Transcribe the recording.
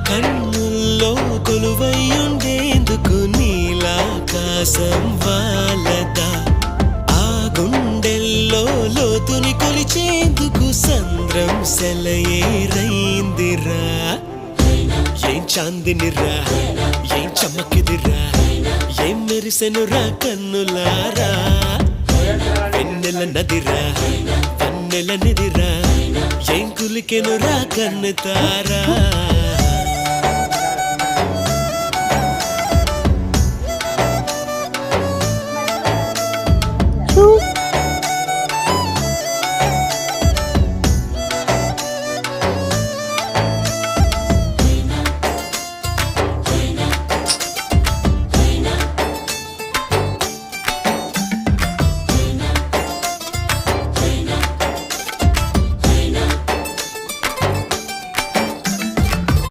కన్నుల్లో కొలువయ్యుండేందుకు నీలాకాశం వాలదా ఆ గుండెల్లో లోతుని కొలిచేందుకు సంద్రం సెలయేరైందిరా ఏం చాందినిరా ఏం చమకిదిరా ఏం మెరిసెనురా కన్నులారా వెన్నెల నదిరా వన్నెల నిదిరా ఏం కులికెనురా కన్ను తారా